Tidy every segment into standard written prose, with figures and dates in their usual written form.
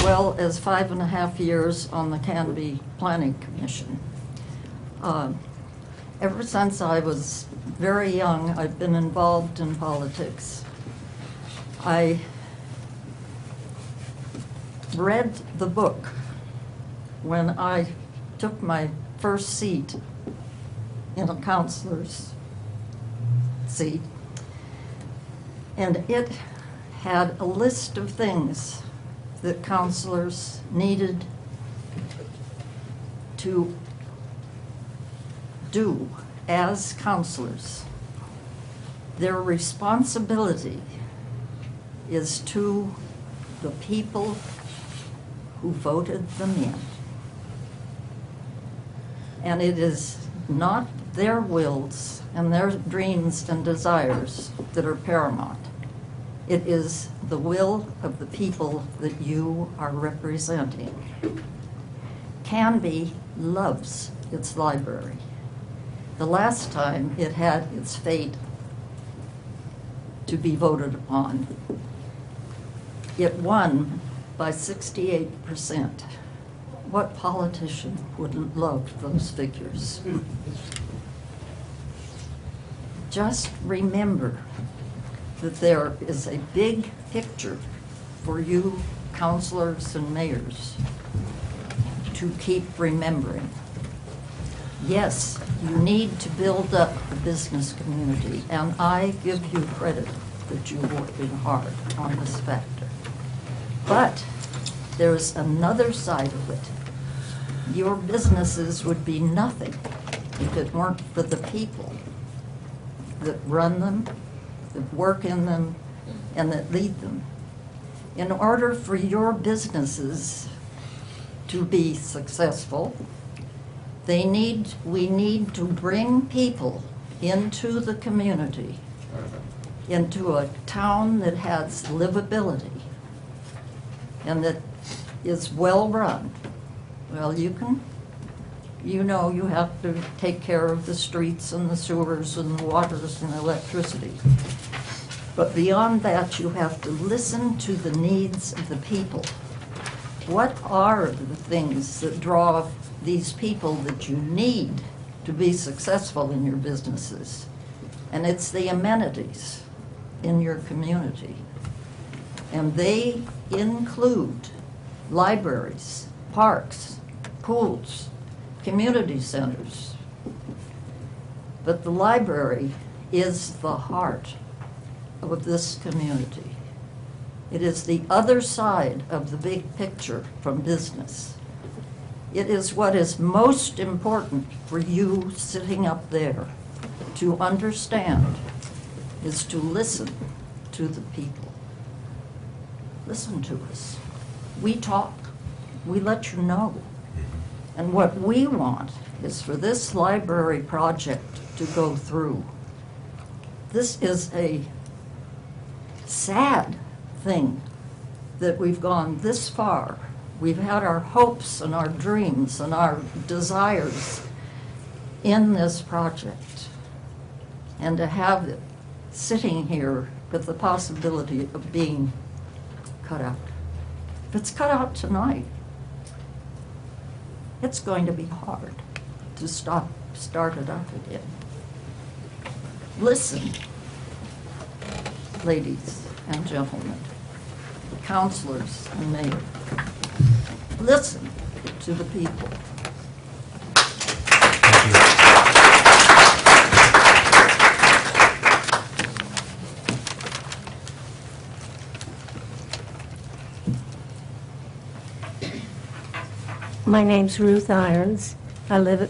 well as 5.5 years on the Canby Planning Commission. Ever since I was very young, I've been involved in politics. I read the book when I took my first seat in a councilor's seat, and it had a list of things that councilors needed to do as councilors. Their responsibility is to the people who voted them in. And it is not their wills and their dreams and desires that are paramount. It is the will of the people that you are representing. Canby loves its library. The last time it had its fate to be voted upon, it won by 68%. What politician would love those figures? Just remember that there is a big picture for you councilors and mayors to keep remembering. Yes, you need to build up the business community, and I give you credit that you're working hard on this factor. But there's another side of it. Your businesses would be nothing if it weren't for the people that run them, that work in them, and that lead them. In order for your businesses to be successful, we need to bring people into the community, into a town that has livability and that is well run. Well, you have to take care of the streets and the sewers and the waters and electricity. But beyond that, you have to listen to the needs of the people. What are the things that draw these people that you need to be successful in your businesses? And it's the amenities in your community. And they include libraries, parks, pools, community centers. But the library is the heart of this community. It is the other side of the big picture from business. It is what is most important for you sitting up there to understand, is to listen to the people. Listen to us. We talk. We let you know. And what we want is for this library project to go through. This is a sad thing that we've gone this far. We've had our hopes and our dreams and our desires in this project. And to have it sitting here with the possibility of being cut out. If it's cut out tonight, it's going to be hard to start it up again. Listen, ladies and gentlemen, councilors and mayor. Listen to the people. My name's Ruth Irons. I live at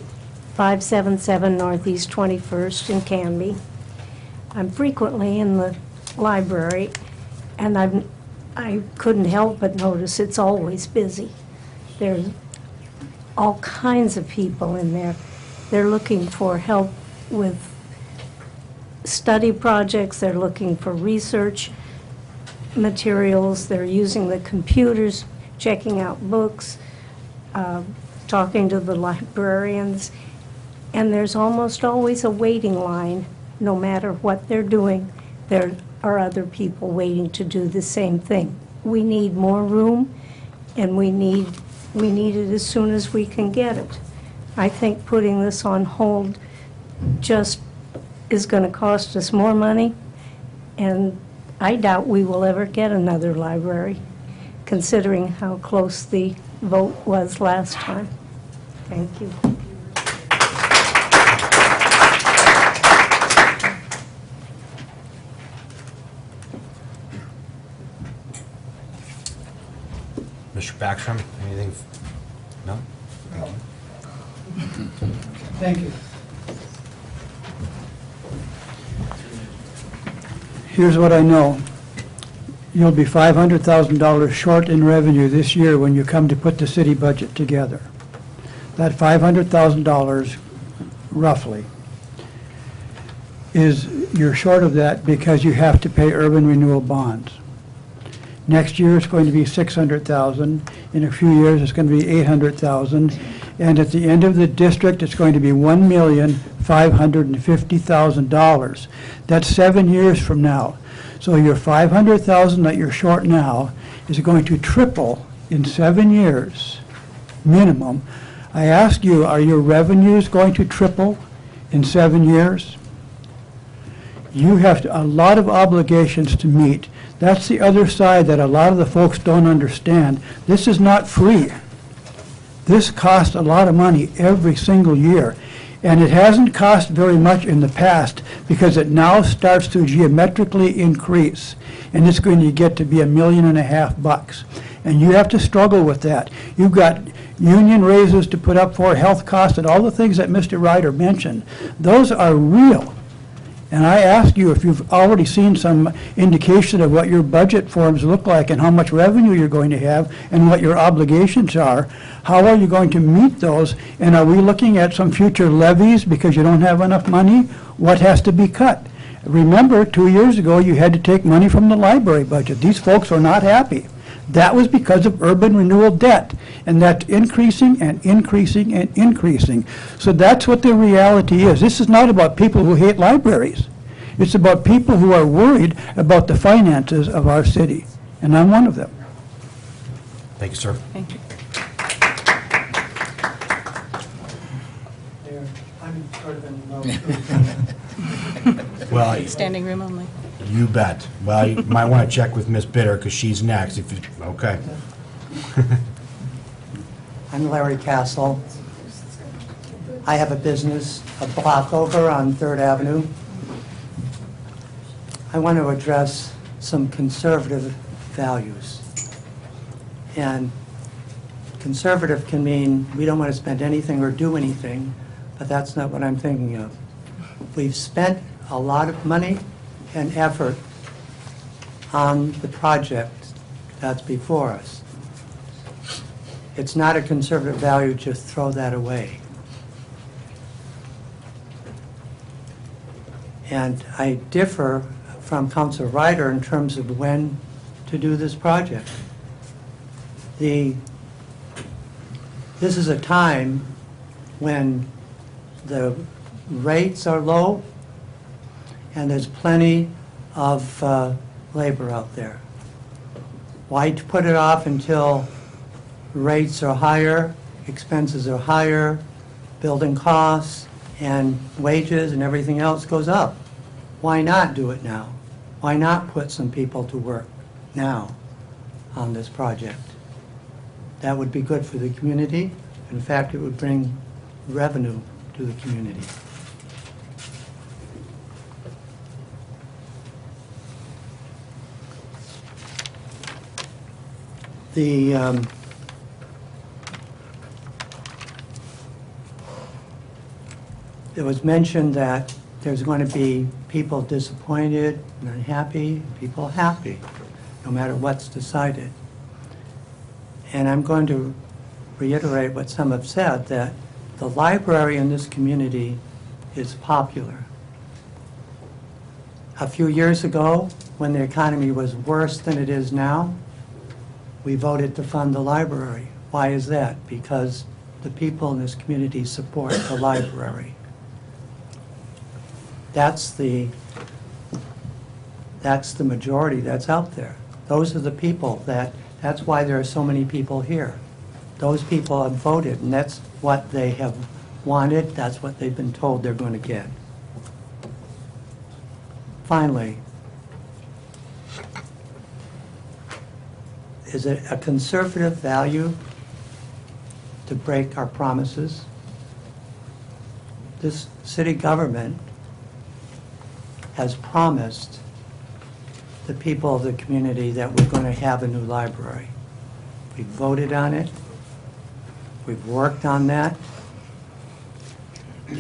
577 Northeast 21st in Canby. I'm frequently in the library, and I couldn't help but notice it's always busy. There's all kinds of people in there. They're looking for help with study projects. They're looking for research materials. They're using the computers, checking out books, talking to the librarians. And there's almost always a waiting line. No matter what they're doing, there are other people waiting to do the same thing. We need more room, and we need it as soon as we can get it. I think putting this on hold just is going to cost us more money, and I doubt we will ever get another library, considering how close the vote was last time. Thank you. Mr. Backstrom, anything? No? Thank you. Here's what I know. You'll be $500,000 short in revenue this year when you come to put the city budget together. That $500,000, roughly, you're short of that because you have to pay urban renewal bonds. Next year, it's going to be $600,000. In a few years, it's going to be $800,000. And at the end of the district, it's going to be $1,550,000. That's 7 years from now. So your $500,000 that you're short now is going to triple in 7 years, minimum. I ask you, are your revenues going to triple in 7 years? You have a lot of obligations to meet. That's the other side that a lot of the folks don't understand. This is not free. This costs a lot of money every single year. And it hasn't cost very much in the past because it now starts to geometrically increase. And it's going to get to be $1.5 million. And you have to struggle with that. You've got union raises to put up for, health costs, and all the things that Mr. Ryder mentioned. Those are real. And I ask you if you've already seen some indication of what your budget forms look like and how much revenue you're going to have and what your obligations are. How are you going to meet those? And are we looking at some future levies because you don't have enough money? What has to be cut? Remember, 2 years ago, you had to take money from the library budget. These folks are not happy. That was because of urban renewal debt, and that's increasing and increasing and increasing. So that's what the reality is. This is not about people who hate libraries. It's about people who are worried about the finances of our city, and I'm one of them. Thank you, sir. Thank you. I'm sort of in Well, Standing room only. you bet. Well, you might want to check with Miss Bitter because she's next. If you, okay. I'm Larry Castle. I have a business a block over on 3rd Avenue. I want to address some conservative values. And conservative can mean we don't want to spend anything or do anything, but that's not what I'm thinking of. We've spent a lot of money and effort on the project that's before us. It's not a conservative value to throw that away. And I differ from Councilor Ryder in terms of when to do this project. This is a time when the rates are low and there's plenty of labor out there. Why put it off until rates are higher, expenses are higher, building costs and wages and everything else goes up? Why not do it now? Why not put some people to work now on this project? That would be good for the community. In fact, it would bring revenue to the community. It was mentioned that there's going to be people disappointed and unhappy, people happy, no matter what's decided. And I'm going to reiterate what some have said, that the library in this community is popular. A few years ago, when the economy was worse than it is now, we voted to fund the library. Why is that? Because the people in this community support the library. That's the majority that's out there. Those are the people that That's why there are so many people here. Those people have voted, and that's what they have wanted, that's what they've been told they're going to get. Finally, is it a conservative value to break our promises? This city government has promised the people of the community that we're going to have a new library. We voted on it. We've worked on that.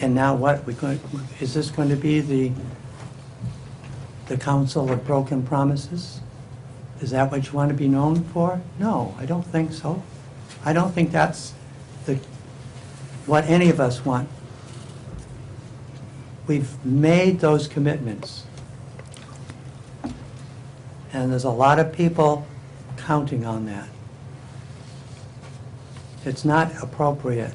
And now what? Is this going to be the council of broken promises? Is that what you want to be known for? No, I don't think so. I don't think that's what any of us want. We've made those commitments. And there's a lot of people counting on that. It's not appropriate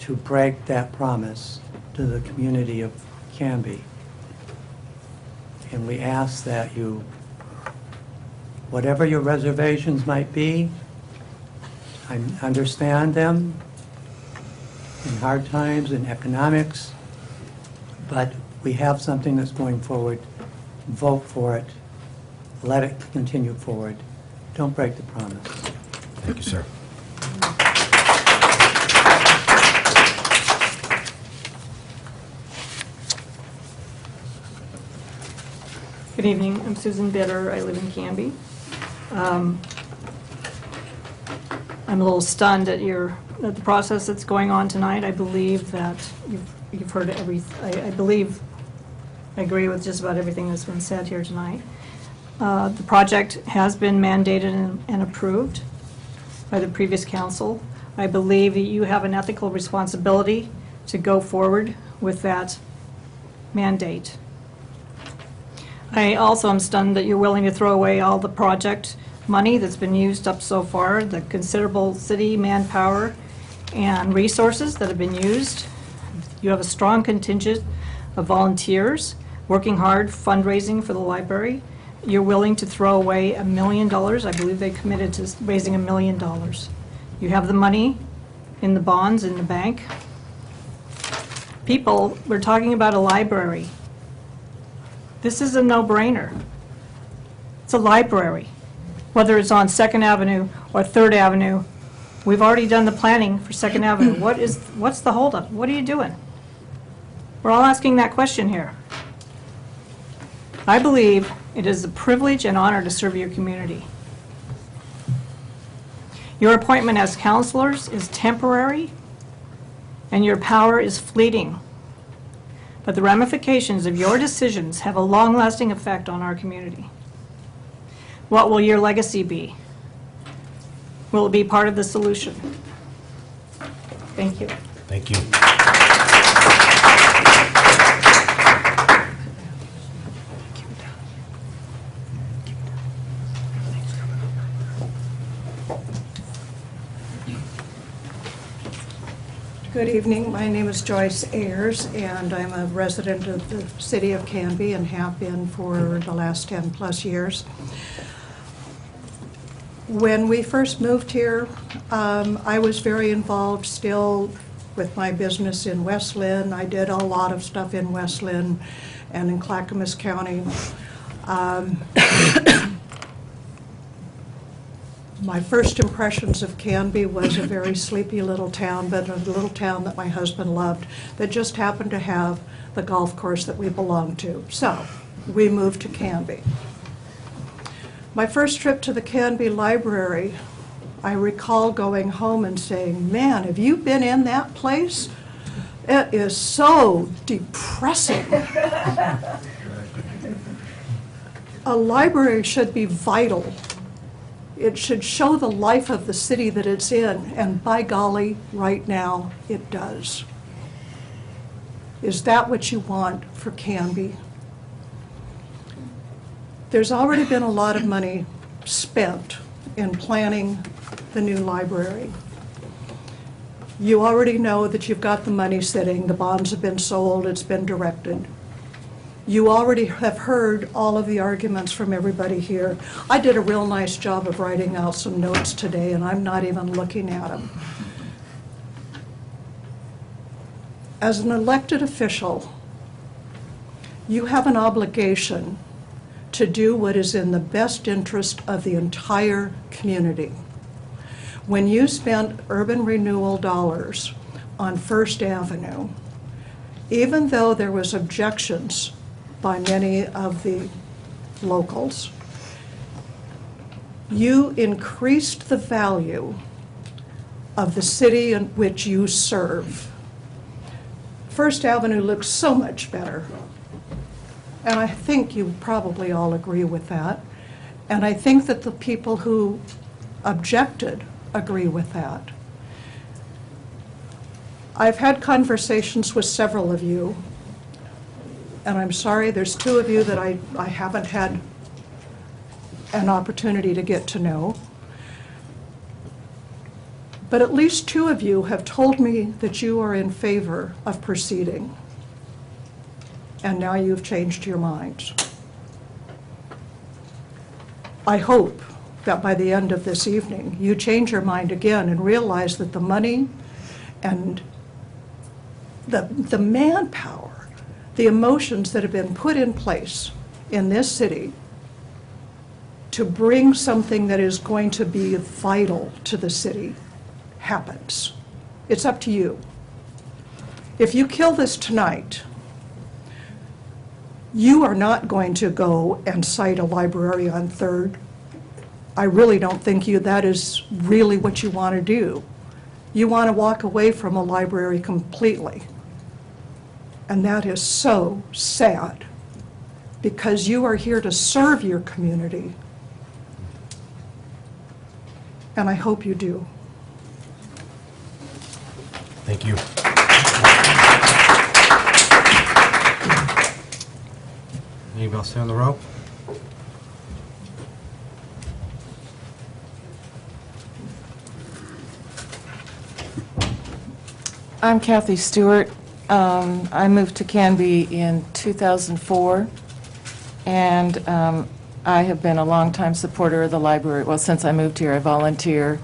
to break that promise to the community of Canby. And we ask that you, whatever your reservations might be, I understand them in hard times, in economics, but we have something that's going forward. Vote for it. Let it continue forward. Don't break the promise. Thank you, sir. Good evening. I'm Susan Bitter. I live in Canby. I'm a little stunned at the process that's going on tonight. I believe that you've heard I agree with just about everything that's been said here tonight. The project has been mandated and approved by the previous council. I believe that you have an ethical responsibility to go forward with that mandate. I also am stunned that you're willing to throw away all the project money that's been used up so far, the considerable city manpower and resources that have been used. You have a strong contingent of volunteers working hard fundraising for the library. You're willing to throw away $1 million. I believe they committed to raising $1 million. You have the money in the bonds in the bank. People, we're talking about a library. This is a no-brainer. It's a library. Whether it's on 2nd Avenue or 3rd Avenue, we've already done the planning for 2nd Avenue. What's the holdup? What are you doing? We're all asking that question here. I believe it is a privilege and honor to serve your community. Your appointment as counselors is temporary, and your power is fleeting. But the ramifications of your decisions have a long-lasting effect on our community. What will your legacy be? Will it be part of the solution? Thank you. Thank you. Good evening. My name is Joyce Ayers, and I'm a resident of the city of Canby and have been for the last 10-plus years. When we first moved here, I was very involved still with my business in West Lynn. I did a lot of stuff in West Lynn and in Clackamas County. My first impressions of Canby was a very sleepy little town, but a little town that my husband loved, that just happened to have the golf course that we belonged to. So we moved to Canby. My first trip to the Canby Library, I recall going home and saying, man, have you been in that place? It is so depressing. A library should be vital. It should show the life of the city that it's in, and by golly, right now, it does. Is that what you want for Canby? There's already been a lot of money spent in planning the new library. You already know that you've got the money sitting, the bonds have been sold, it's been directed. You already have heard all of the arguments from everybody here. I did a real nice job of writing out some notes today, and I'm not even looking at them. As an elected official, you have an obligation to do what is in the best interest of the entire community. When you spent urban renewal dollars on First Avenue, even though there was objections by many of the locals, you increased the value of the city in which you serve. First Avenue looks so much better. And I think you probably all agree with that. And I think that the people who objected agree with that. I've had conversations with several of you, and I'm sorry, there's two of you that I haven't had an opportunity to get to know. But at least two of you have told me that you are in favor of proceeding. And now you've changed your minds. I hope that by the end of this evening, you change your mind again and realize that the money and the manpower, the emotions that have been put in place in this city to bring something that is going to be vital to the city happens. It's up to you. If you kill this tonight, you are not going to go and cite a library on Third. I really don't think that is really what you want to do. You want to walk away from a library completely. And that is so sad, because you are here to serve your community. And I hope you do. Thank you. Anybody else stay on the row? I'm Kathy Stewart. I moved to Canby in 2004, and I have been a longtime supporter of the library. Well, since I moved here, I volunteer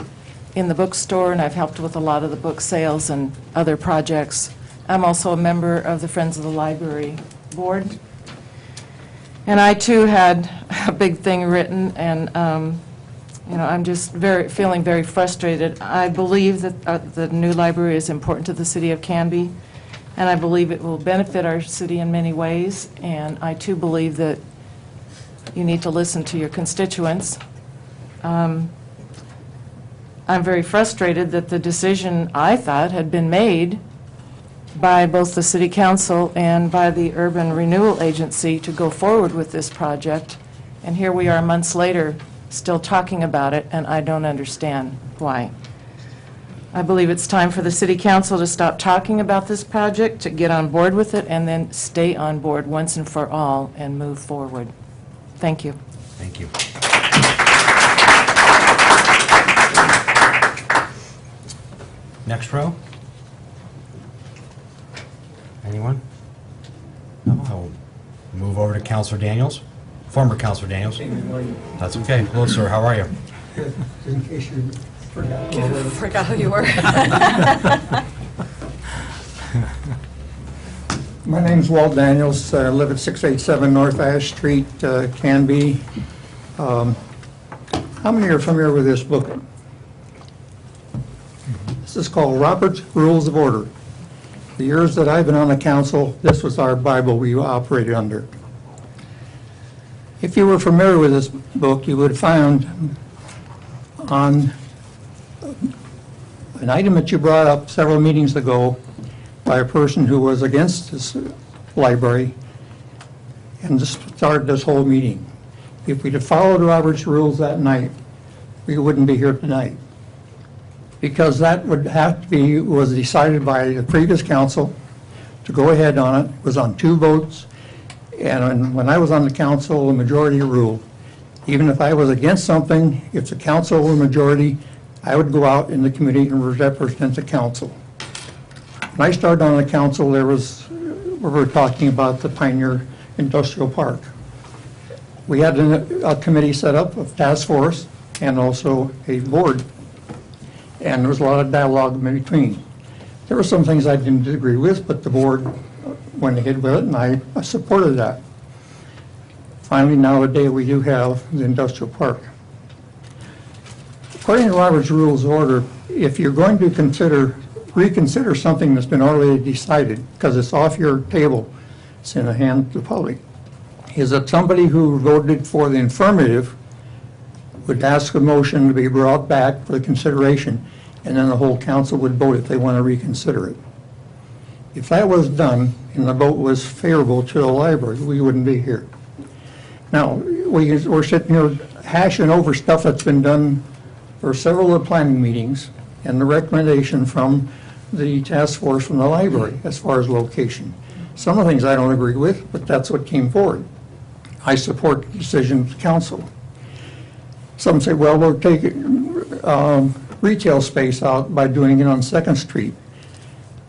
in the bookstore, and I've helped with a lot of the book sales and other projects. I'm also a member of the Friends of the Library Board. And I, too, had a big thing written, and I'm just feeling very frustrated. I believe that the new library is important to the city of Canby, and I believe it will benefit our city in many ways. And I, too, believe that you need to listen to your constituents. I'm very frustrated that the decision, I thought, had been made by both the City Council and by the Urban Renewal Agency to go forward with this project. And here we are months later still talking about it, and I don't understand why. I believe it's time for the City Council to stop talking about this project, to get on board with it, and then stay on board once and for all and move forward. Thank you. Thank you. Next row? Anyone? No, I'll move over to Councilor Daniels, former Councilor Daniels. That's okay. Hello, sir. How are you? Good. In case you forgot. Forgot who you were. My name's Walt Daniels. I live at 687 North Ash Street, Canby. How many are familiar with this book? This is called Robert's Rules of Order. The years that I've been on the council, this was our Bible we operated under. If you were familiar with this book, you would find on an item that you brought up several meetings ago by a person who was against this library, and just started this whole meeting. If we'd have followed Robert's rules that night, we wouldn't be here tonight. Because that would have to be, was decided by the previous council to go ahead on it. It was on 2 votes. And when I was on the council, the majority ruled. Even if I was against something, if the council were majority, I would go out in the committee and represent the council. When I started on the council, we were talking about the Pioneer industrial park. We had a committee set up, a task force, and also a board, and there was a lot of dialogue in between. There were some things I didn't agree with, but the board went ahead with it, and I supported that. Finally, nowadays, we do have the industrial park. According to Robert's Rules of Order, if you're going to reconsider something that's been already decided, because it's off your table, it's in the hands of the public, is that somebody who voted for the affirmative would ask a motion to be brought back for consideration, and then the whole council would vote if they want to reconsider it. If that was done, and the vote was favorable to the library, we wouldn't be here. Now, we're sitting here hashing over stuff that's been done for several of the planning meetings, and the recommendation from the task force from the library as far as location. Some of the things I don't agree with, but that's what came forward. I support the decision of the council. Some say, well, we're taking retail space out by doing it on 2nd Street.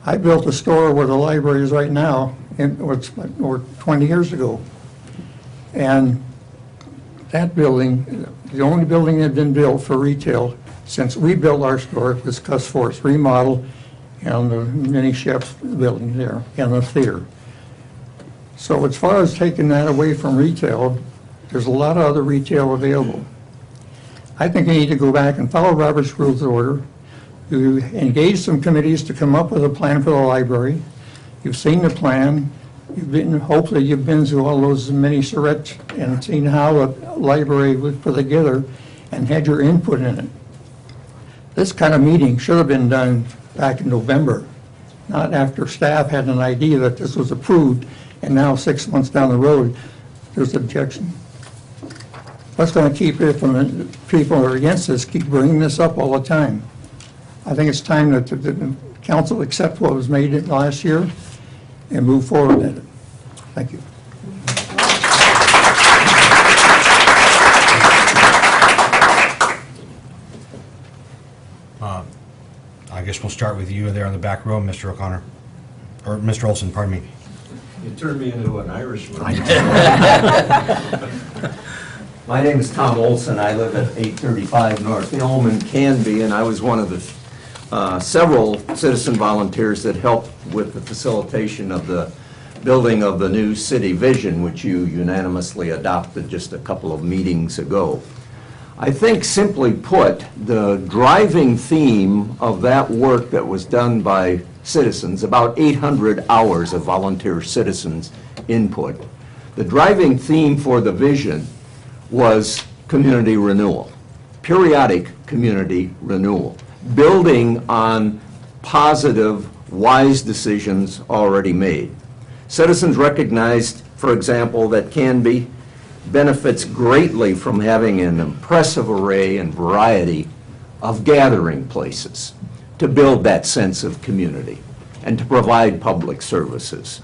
I built a store where the library is right now, or 20 years ago. And that building, the only building that had been built for retail since we built our store was Cuss Forest remodel and the mini chef's building there and the theater. So as far as taking that away from retail, there's a lot of other retail available. I think we need to go back and follow Robert's Rules of Order. You engage some committees to come up with a plan for the library. You've seen the plan. Hopefully you've been through all those mini charrettes and seen how a library was put together and had your input in it. This kind of meeting should have been done back in November, not after staff had an idea that this was approved and now 6 months down the road, there's objection. What's going to keep it from the people who are against this keep bringing this up all the time? I think it's time that the council accept what was made last year and move forward with it. Thank you. I guess we'll start with you there on the back row, Mr. O'Connor, or Mr. Olson, pardon me. You turned me into an Irishman. My name is Tom Olson. I live at 835 North Elm in Canby, and I was one of the several citizen volunteers that helped with the facilitation of the building of the new city vision, which you unanimously adopted just a couple of meetings ago. I think, simply put, the driving theme of that work that was done by citizens, about 800 hours of volunteer citizens' input, the driving theme for the vision was community renewal, periodic community renewal, building on positive, wise decisions already made. Citizens recognized, for example, that Canby benefits greatly from having an impressive array and variety of gathering places to build that sense of community and to provide public services.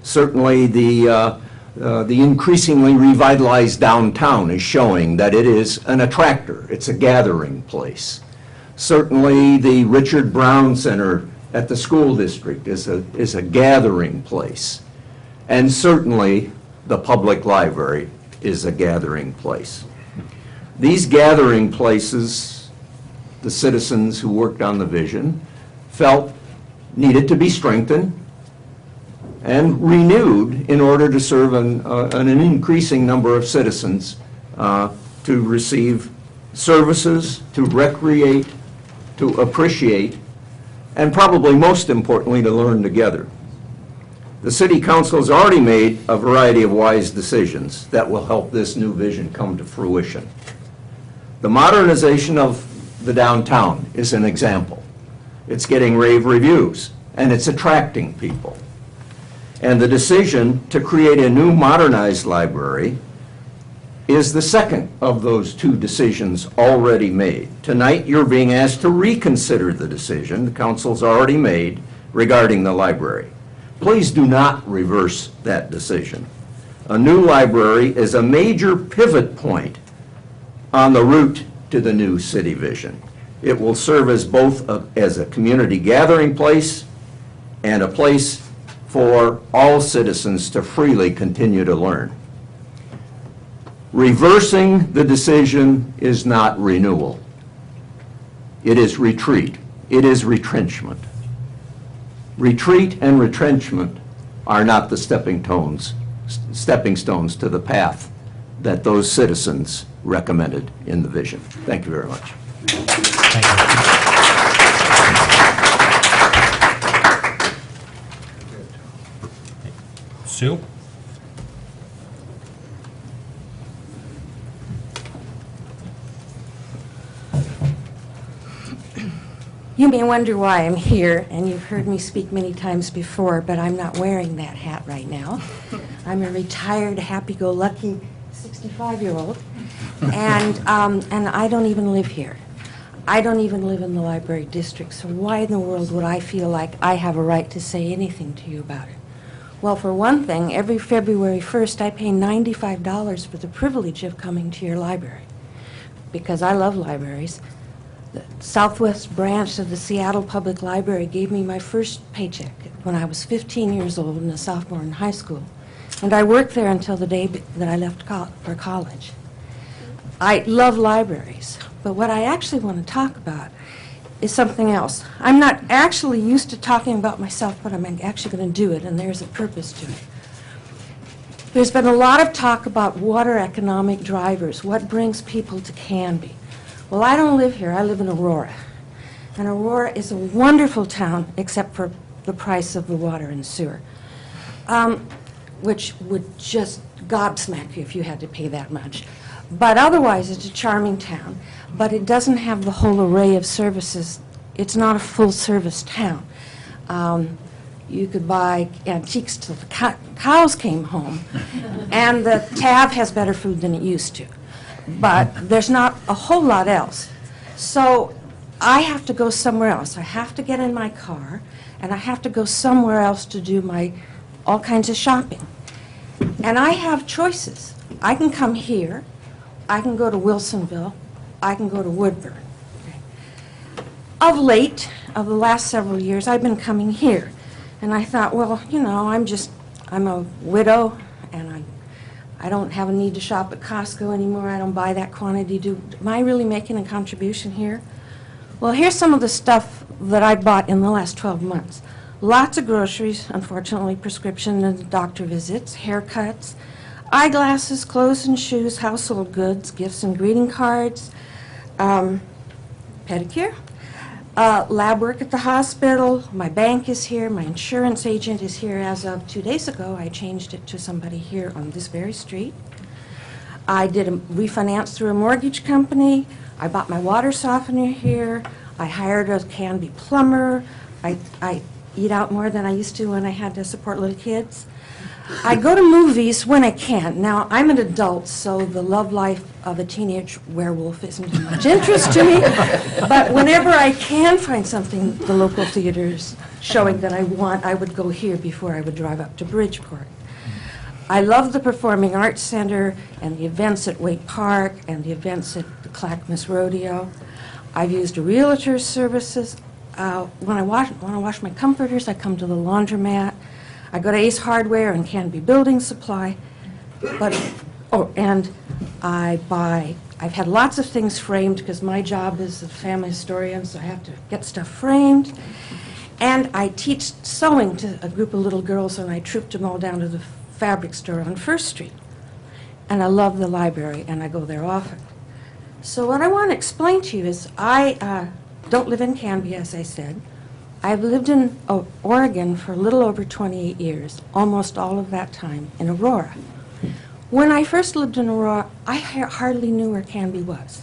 Certainly, the increasingly revitalized downtown is showing that it is an attractor. It's a gathering place. Certainly, the Richard Brown Center at the school district is a gathering place. And certainly, the public library is a gathering place. These gathering places, the citizens who worked on the vision felt needed to be strengthened and renewed in order to serve an increasing number of citizens to receive services, to recreate, to appreciate, and probably most importantly, to learn together. The City Council has already made a variety of wise decisions that will help this new vision come to fruition. The modernization of the downtown is an example. It's getting rave reviews, and it's attracting people. And the decision to create a new modernized library is the second of those two decisions already made. Tonight, you're being asked to reconsider the decision the Council's already made regarding the library. Please do not reverse that decision. A new library is a major pivot point on the route to the new city vision. It will serve as both as a community gathering place and a place for all citizens to freely continue to learn. Reversing the decision is not renewal. It is retreat. It is retrenchment. Retreat and retrenchment are not the stepping stones to the path that those citizens recommended in the vision. Thank you very much. Thank you. Sue? You may wonder why I'm here, and you've heard me speak many times before, but I'm not wearing that hat right now. I'm a retired, happy-go-lucky 65-year-old, and I don't even live here. I don't even live in the library district, so why in the world would I feel like I have a right to say anything to you about it? Well, for one thing, every February 1st, I pay $95 for the privilege of coming to your library, because I love libraries. The Southwest branch of the Seattle Public Library gave me my first paycheck when I was 15 years old and a sophomore in high school. And I worked there until the day that I left for college. I love libraries, but what I actually want to talk about is something else. I'm not actually used to talking about myself, but I'm actually going to do it, and there's a purpose to it. There's been a lot of talk about water economic drivers, what brings people to Canby. Well, I don't live here. I live in Aurora. And Aurora is a wonderful town, except for the price of the water and sewer, which would just gobsmack you if you had to pay that much. But otherwise, it's a charming town. But it doesn't have the whole array of services. It's not a full-service town. You could buy antiques till the cows came home. And the Tab has better food than it used to. But there's not a whole lot else. So I have to go somewhere else. I have to get in my car, and I have to go somewhere else to do my all kinds of shopping. And I have choices. I can come here. I can go to Wilsonville. I can go to Woodburn. Of late, of the last several years, I've been coming here. And I thought, well, you know, I'm a widow, and I don't have a need to shop at Costco anymore. I don't buy that quantity. Am I really making a contribution here? Well, here's some of the stuff that I bought in the last 12 months. Lots of groceries, unfortunately, prescription and doctor visits, haircuts, eyeglasses, clothes and shoes, household goods, gifts and greeting cards, pedicure, lab work at the hospital. My bank is here. My insurance agent is here. As of 2 days ago, I changed it to somebody here on this very street. I did a refinance through a mortgage company. I bought my water softener here. I hired a Canby plumber. I eat out more than I used to when I had to support little kids. I go to movies when I can. Now, I'm an adult, so the love life of a teenage werewolf isn't of much interest to me. But whenever I can find something the local theater's showing that I want, I would go here before I would drive up to Bridgeport. I love the Performing Arts Center and the events at Waite Park and the events at the Clackamas Rodeo. I've used a realtor's services. When I wash my comforters, I come to the laundromat. I go to Ace Hardware and Canby Building Supply. And I've had lots of things framed because my job is a family historian, so I have to get stuff framed. And I teach sewing to a group of little girls, and I trooped them all down to the fabric store on First Street. And I love the library, and I go there often. So what I want to explain to you is I don't live in Canby, as I said. I've lived in Oregon for a little over 28 years, almost all of that time in Aurora. When I first lived in Aurora, I hardly knew where Canby was.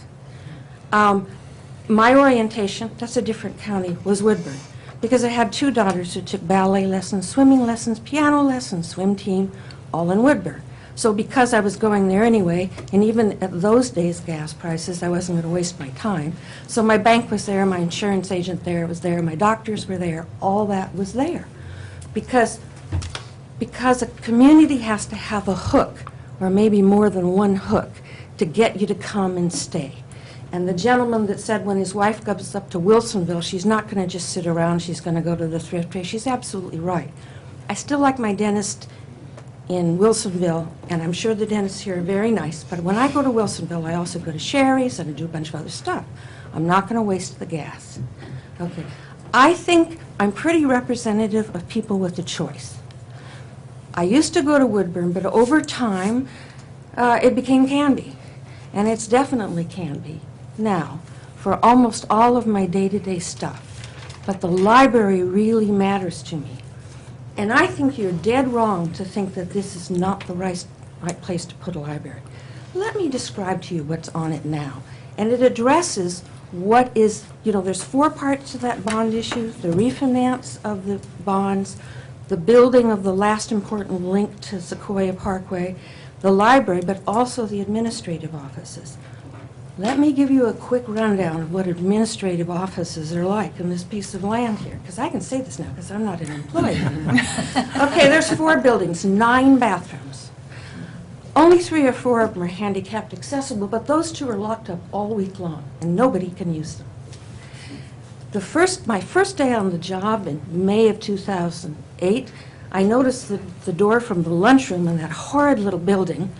My orientation, that's a different county, was Woodburn, because I had two daughters who took ballet lessons, swimming lessons, piano lessons, swim team, all in Woodburn. So because I was going there anyway, and even at those days' gas prices, I wasn't going to waste my time. So my bank was there, my insurance agent was there, my doctors were there, all that was there. Because a community has to have a hook, or maybe more than one hook, to get you to come and stay. And the gentleman that said when his wife goes up to Wilsonville, she's not going to just sit around, she's going to go to the thrift trade, she's absolutely right. I still like my dentist in Wilsonville, and I'm sure the dentists here are very nice, but when I go to Wilsonville, I also go to Sherry's and I do a bunch of other stuff. I'm not going to waste the gas. Okay. I think I'm pretty representative of people with a choice. I used to go to Woodburn, but over time, it became Canby, and it's definitely Canby now for almost all of my day-to-day stuff. But the library really matters to me. And I think you're dead wrong to think that this is not the right place to put a library. Let me describe to you what's on it now. And it addresses what is, there's 4 parts to that bond issue: the refinance of the bonds, the building of the last important link to Sequoia Parkway, the library, but also the administrative offices. Let me give you a quick rundown of what administrative offices are like in this piece of land here, because I can say this now because I'm not an employee anymore. Okay, there's 4 buildings, 9 bathrooms. Only 3 or 4 of them are handicapped accessible, but those 2 are locked up all week long, and nobody can use them. My first day on the job in May of 2008, I noticed that the door from the lunchroom in that horrid little building,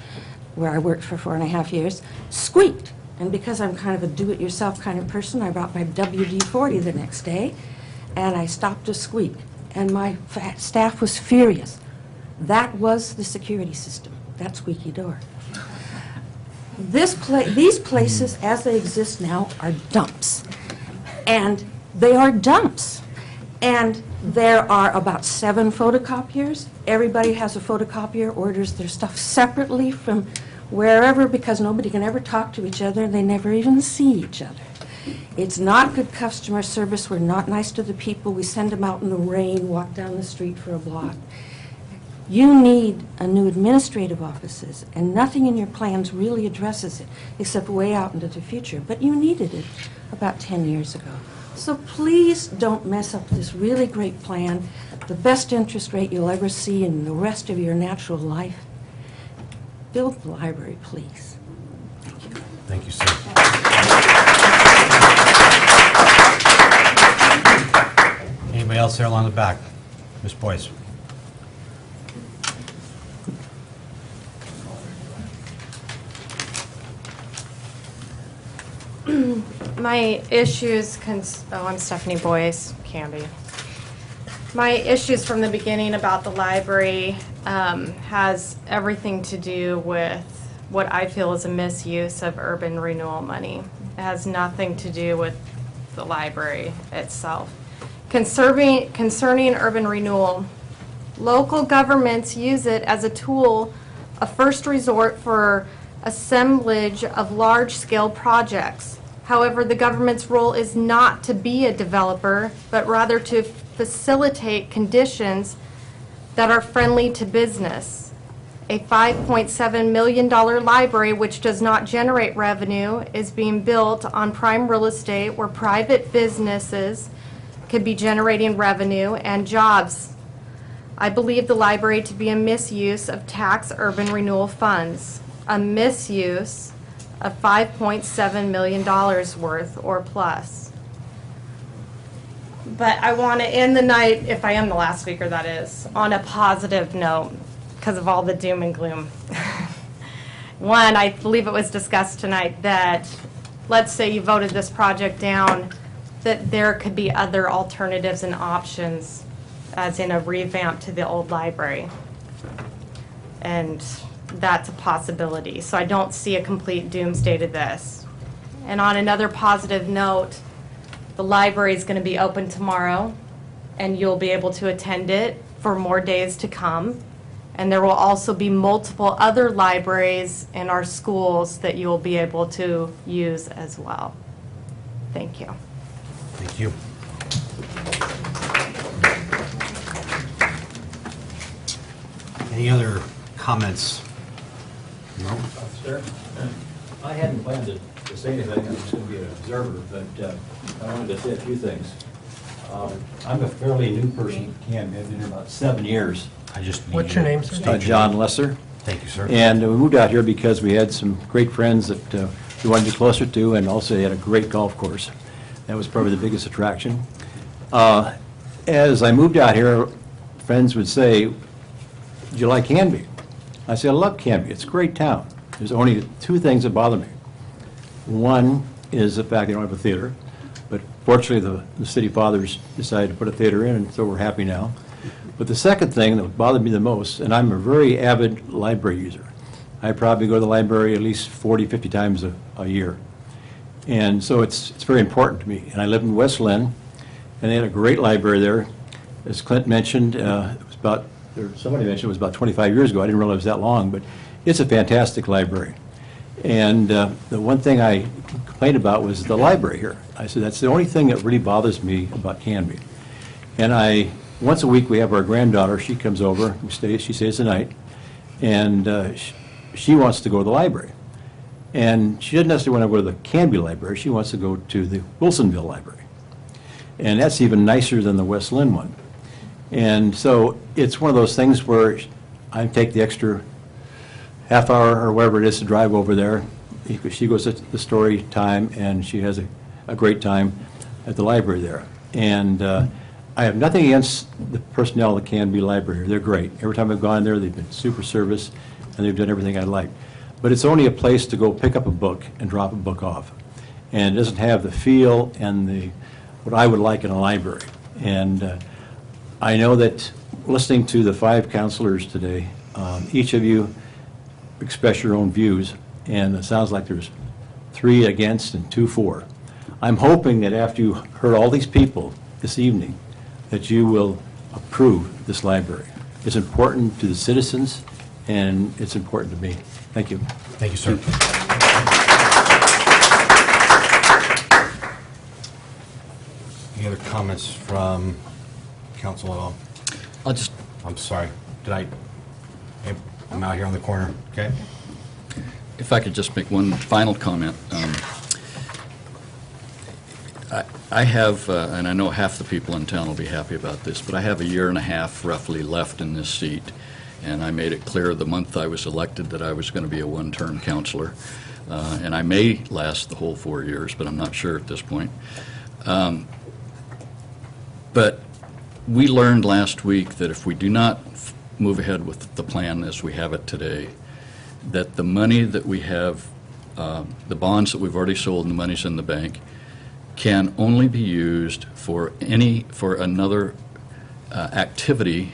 where I worked for 4.5 years, squeaked. And because I'm kind of a do-it-yourself kind of person, I brought my WD-40 the next day, and I stopped a squeak. And my staff was furious. That was the security system, that squeaky door. These places, as they exist now, are dumps. And they are dumps. And there are about 7 photocopiers. Everybody has a photocopier, orders their stuff separately from wherever, because nobody can ever talk to each other, and they never even see each other. It's not good customer service. We're not nice to the people. We send them out in the rain, walk down the street for a block. You need a new administrative offices, and nothing in your plans really addresses it, except way out into the future. But you needed it about 10 years ago. So please don't mess up this really great plan, the best interest rate you'll ever see in the rest of your natural life. Build the library, please. Thank you, sir. Anybody else there along the back? Ms. Boyce. My issues, I'm Stephanie Boyce, Canby. My issues from the beginning about the library has everything to do with what I feel is a misuse of urban renewal money. It has nothing to do with the library itself. Concerning urban renewal, local governments use it as a tool of first resort for assemblage of large-scale projects. However, the government's role is not to be a developer, but rather to facilitate conditions that are friendly to business. A $5.7 million library, which does not generate revenue, is being built on prime real estate where private businesses could be generating revenue and jobs. I believe the library to be a misuse of tax urban renewal funds, a misuse of $5.7 million worth or plus. But I want to end the night, if I am the last speaker that is, on a positive note because of all the doom and gloom. One, I believe it was discussed tonight that, let's say you voted this project down, that there could be other alternatives and options, as in a revamp to the old library. And that's a possibility. So I don't see a complete doomsday to this. And on another positive note, the library is going to be open tomorrow, and you'll be able to attend it for more days to come. And there will also be multiple other libraries in our schools that you will be able to use as well. Thank you. Thank you. Any other comments? No? Sir, I hadn't planned to say anything. I was going to be an observer, but I wanted to say a few things. I'm a fairly new person to Canby. I've been here about 7 years. What's your name, sir? John Lesser. Thank you, sir. And we moved out here because we had some great friends that we wanted to be closer to, and also they had a great golf course. That was probably the biggest attraction. As I moved out here, friends would say, "Do you like Canby?" I say, "I love Canby. It's a great town. There's only two things that bother me. One is the fact they don't have a theater, but fortunately the city fathers decided to put a theater in, and so we're happy now. But the second thing that bothered me the most, and I'm a very avid library user. I probably go to the library at least 40, 50 times a year. And so it's very important to me. And I live in West Lynn, and they had a great library there. As Clint mentioned, it was about, or somebody mentioned it was about 25 years ago. I didn't realize it was that long, but it's a fantastic library. And the one thing I complained about was the library here. I said, that's the only thing that really bothers me about Canby. And once a week, we have our granddaughter. She comes over. She stays the night. And she wants to go to the library. And she doesn't necessarily want to go to the Canby Library. She wants to go to the Wilsonville Library. And that's even nicer than the West Lynn one. And so it's one of those things where I take the extra half hour or whatever it is to drive over there. She goes to the story time, and she has a great time at the library there. And I have nothing against the personnel at the Canby Library. They're great. Every time I've gone there, they've been super service, and they've done everything I like. But it's only a place to go pick up a book and drop a book off. And it doesn't have the feel and what I would like in a library. And I know that listening to the 5 counselors today, each of you express your own views, and it sounds like there's 3 against and 2 for. I'm hoping that after you heard all these people this evening, that you will approve this library. It's important to the citizens, and it's important to me. Thank you. Thank you, sir. Any other comments from council at all? I'm sorry. I'm out here on the corner, okay? If I could just make one final comment. I have, and I know half the people in town will be happy about this, but I have a year and a half roughly left in this seat. And I made it clear the month I was elected that I was going to be a one-term counselor. And I may last the whole 4 years, but I'm not sure at this point. But we learned last week that if we do not move ahead with the plan as we have it today, that the money that we have, the bonds that we've already sold and the money's in the bank, can only be used for another activity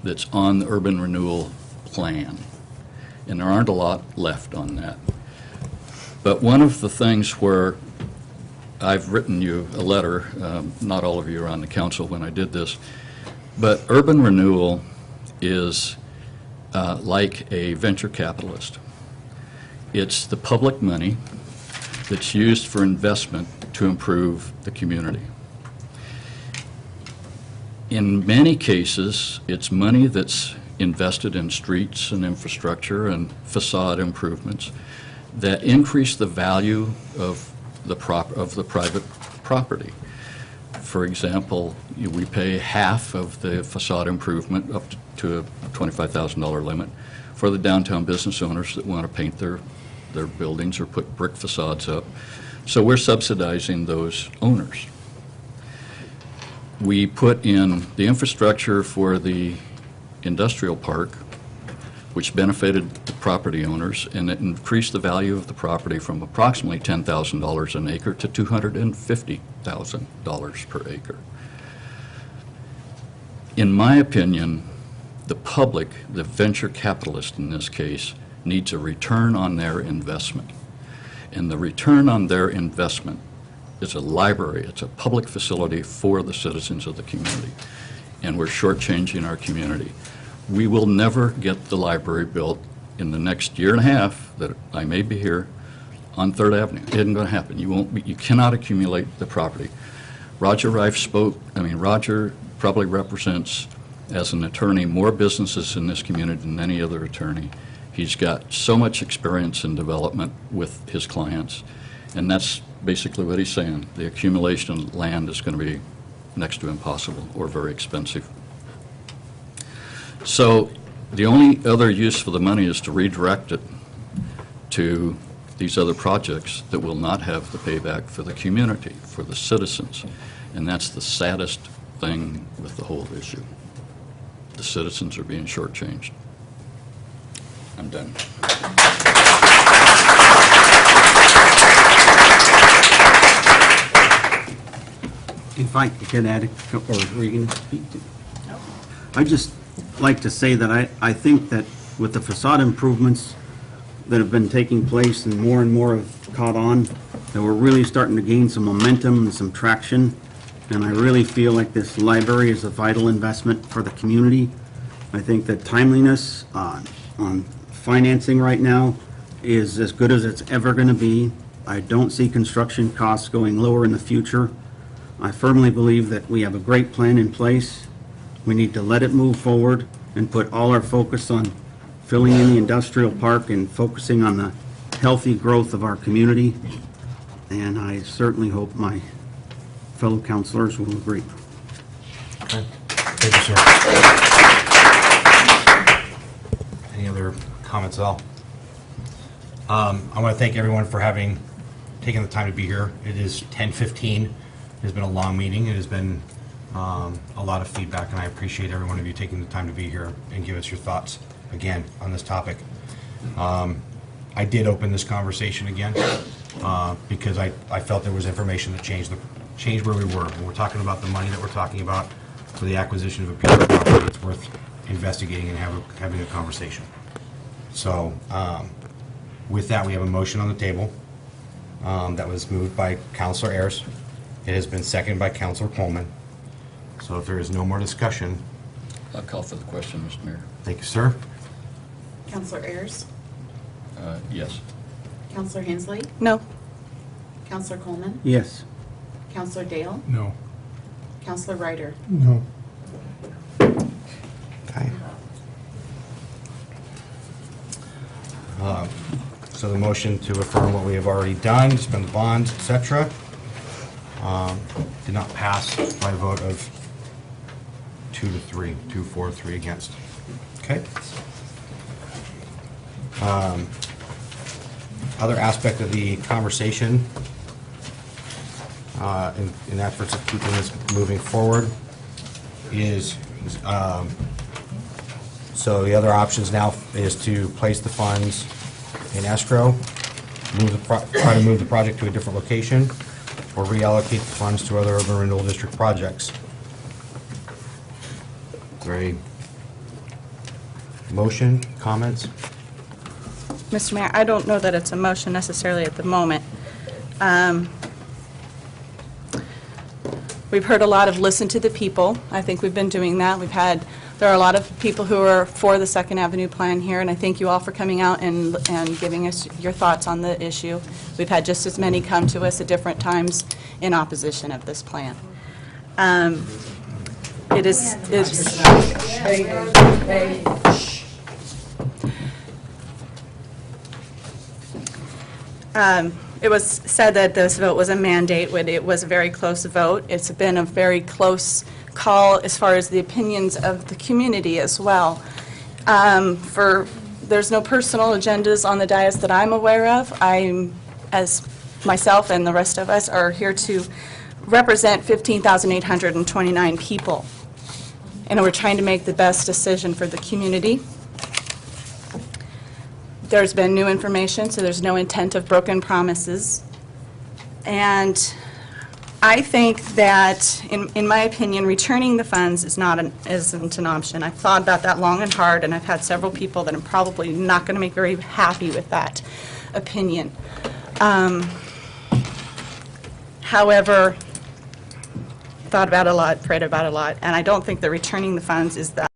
that's on the urban renewal plan. And there aren't a lot left on that. But one of the things where I've written you a letter, not all of you are on the council when I did this, but urban renewal is like a venture capitalist. It's the public money that's used for investment to improve the community. In many cases, it's money that's invested in streets and infrastructure and facade improvements that increase the value of the private property. For example, we pay half of the facade improvement up to a $25,000 limit for the downtown business owners that want to paint their buildings or put brick facades up. So we're subsidizing those owners. We put in the infrastructure for the industrial park, which benefited the property owners, and it increased the value of the property from approximately $10,000 an acre to $250,000 per acre. In my opinion, the public, the venture capitalist in this case, needs a return on their investment. And the return on their investment is a library. It's a public facility for the citizens of the community. And we're shortchanging our community. We will never get the library built in the next year and a half that I may be here on 3rd Avenue. It isn't going to happen. You cannot accumulate the property. Roger Reif spoke. I mean, Roger probably represents, as an attorney, more businesses in this community than any other attorney. He's got so much experience in development with his clients, and that's basically what he's saying. The accumulation of land is going to be next to impossible or very expensive. So the only other use for the money is to redirect it to these other projects that will not have the payback for the community, for the citizens. And that's the saddest thing with the whole issue. the citizens are being shortchanged. I'm done. If I could add, or were you going to speak to? I'd just like to say that I think that with the facade improvements that have been taking place and more have caught on, that we're really starting to gain some momentum and some traction. And I really feel like this library is a vital investment for the community. I think that timeliness on financing right now is as good as it's ever going to be. I don't see construction costs going lower in the future. I firmly believe that we have a great plan in place. We need to let it move forward and put all our focus on filling in the industrial park and focusing on the healthy growth of our community. And I certainly hope my fellow councilors will agree. Okay. Thank you, sir. Any other comments at all? I want to thank everyone for taking the time to be here. It is 10:15. It has been a long meeting. It has been a lot of feedback, and I appreciate every one of you taking the time to be here and give us your thoughts again on this topic. I did open this conversation again because I felt there was information that changed where we were. When we're talking about the money that we're talking about for the acquisition of a piece of property, it's worth investigating and having a conversation. So with that, we have a motion on the table that was moved by Councilor Ayers. It has been seconded by Councilor Coleman. So if there is no more discussion. I'll call for the question, Mr. Mayor. Thank you, sir. Counselor Ayers? Yes. Counselor Hensley? No. Counselor Coleman? Yes. Counselor Dale? No. Counselor Ryder? No. Okay. So the motion to affirm what we have already done, to spend the bonds, et cetera, did not pass by a vote of 2-3, 2 for, 3 against. Okay. Other aspect of the conversation in efforts of keeping this moving forward is, so the other options now is to place the funds in escrow, try to move the project to a different location, or reallocate the funds to other urban renewal district projects. Is there a motion, comments? Mr. Mayor, I don't know that it's a motion necessarily at the moment. We've heard a lot of listen to the people. I think we've been doing that. There are a lot of people who are for the Second Avenue plan here, and I thank you all for coming out and giving us your thoughts on the issue. We've had just as many come to us at different times in opposition of this plan. It was said that this vote was a mandate, when it was a very close vote. It's been a very close call as far as the opinions of the community as well. There's no personal agendas on the dais that I'm aware of. As myself and the rest of us, are here to represent 15,829 people. And we're trying to make the best decision for the community. There's been new information, so there's no intent of broken promises. And I think that, in my opinion, returning the funds isn't an option. I've thought about that long and hard, and I've had several people that I'm probably not going to make very happy with that opinion. However, thought about it a lot, prayed about it a lot, and I don't think that returning the funds is the